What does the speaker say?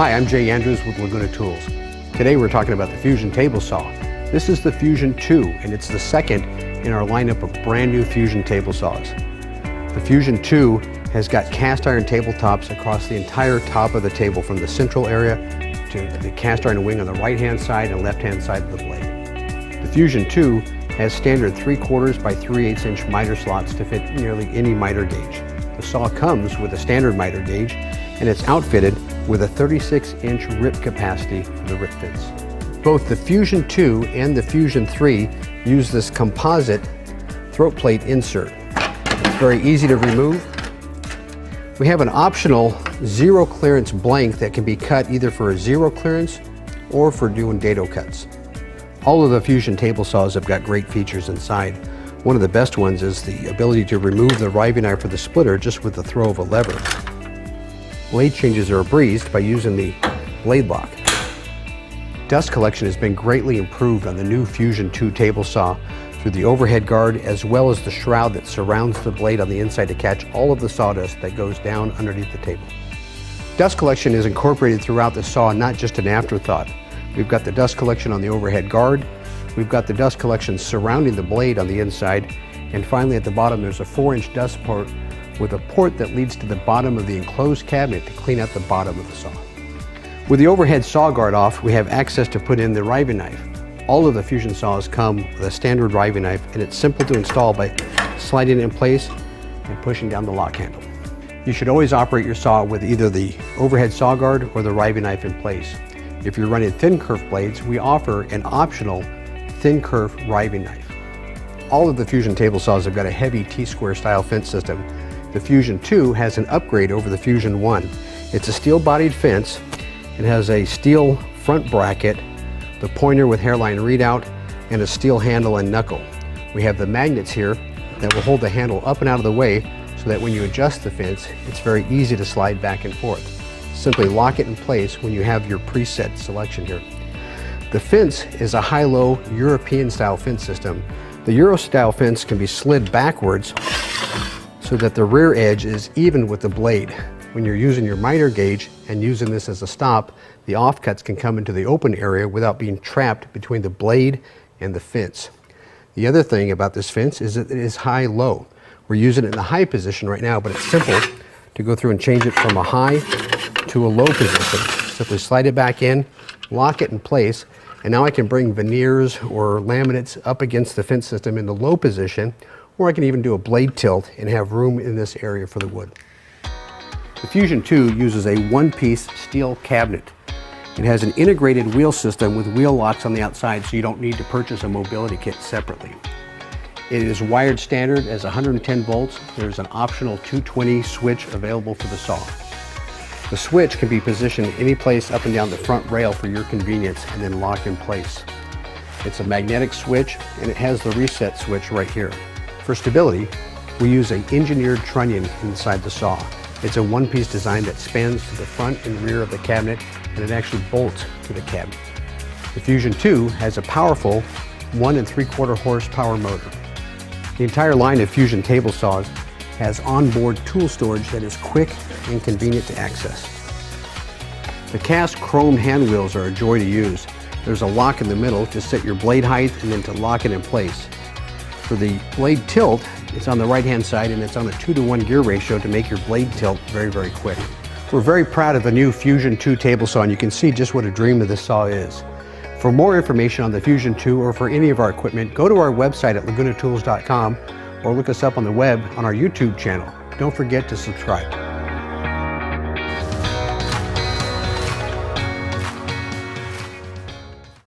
Hi, I'm Jay Andrews with Laguna Tools. Today we're talking about the Fusion table saw. This is the Fusion 2, and it's the second in our lineup of brand new Fusion table saws. The Fusion 2 has got cast iron tabletops across the entire top of the table, from the central area to the cast iron wing on the right-hand side and left-hand side of the blade. The Fusion 2 has standard 3/4 by 3/8 inch miter slots to fit nearly any miter gauge. The saw comes with a standard miter gauge, and it's outfitted with a 36-inch rip capacity for the rip fits. Both the Fusion 2 and the Fusion 3 use this composite throat plate insert. It's very easy to remove. We have an optional zero clearance blank that can be cut either for a zero clearance or for doing dado cuts. All of the Fusion table saws have got great features inside. One of the best ones is the ability to remove the riving knife or the splitter just with the throw of a lever. Blade changes are a breeze by using the blade lock. Dust collection has been greatly improved on the new Fusion 2 table saw through the overhead guard, as well as the shroud that surrounds the blade on the inside to catch all of the sawdust that goes down underneath the table. Dust collection is incorporated throughout the saw, not just an afterthought. We've got the dust collection on the overhead guard, we've got the dust collection surrounding the blade on the inside, and finally at the bottom there's a 4-inch dust port with a port that leads to the bottom of the enclosed cabinet to clean out the bottom of the saw. With the overhead saw guard off, we have access to put in the riving knife. All of the Fusion saws come with a standard riving knife, and it's simple to install by sliding it in place and pushing down the lock handle. You should always operate your saw with either the overhead saw guard or the riving knife in place. If you're running thin kerf blades, we offer an optional thin kerf riving knife. All of the Fusion table saws have got a heavy T-square style fence system. The Fusion 2 has an upgrade over the Fusion 1. It's a steel-bodied fence. It has a steel front bracket, the pointer with hairline readout, and a steel handle and knuckle. We have the magnets here that will hold the handle up and out of the way so that when you adjust the fence, it's very easy to slide back and forth. Simply lock it in place when you have your preset selection here. The fence is a high-low European-style fence system. The Euro-style fence can be slid backwards so that the rear edge is even with the blade. When you're using your miter gauge and using this as a stop, the offcuts can come into the open area without being trapped between the blade and the fence. The other thing about this fence is that it is high-low. We're using it in the high position right now, but it's simple to go through and change it from a high to a low position. Simply slide it back in, lock it in place, and now I can bring veneers or laminates up against the fence system in the low position, or I can even do a blade tilt and have room in this area for the wood. The Fusion 2 uses a one-piece steel cabinet. It has an integrated wheel system with wheel locks on the outside, so you don't need to purchase a mobility kit separately. It is wired standard as 110 volts. There's an optional 220 switch available for the saw. The switch can be positioned any place up and down the front rail for your convenience and then locked in place. It's a magnetic switch, and it has the reset switch right here. For stability, we use an engineered trunnion inside the saw. It's a one-piece design that spans to the front and rear of the cabinet, and it actually bolts to the cabinet. The Fusion 2 has a powerful 1 3/4 horsepower motor. The entire line of Fusion table saws has onboard tool storage that is quick and convenient to access. The cast chrome hand wheels are a joy to use. There's a lock in the middle to set your blade height and then to lock it in place. For the blade tilt, it's on the right-hand side, and it's on a 2-to-1 gear ratio to make your blade tilt very, very quick. We're very proud of the new Fusion 2 table saw, and you can see just what a dream of this saw is. For more information on the Fusion 2 or for any of our equipment, go to our website at lagunatools.com or look us up on the web on our YouTube channel. Don't forget to subscribe.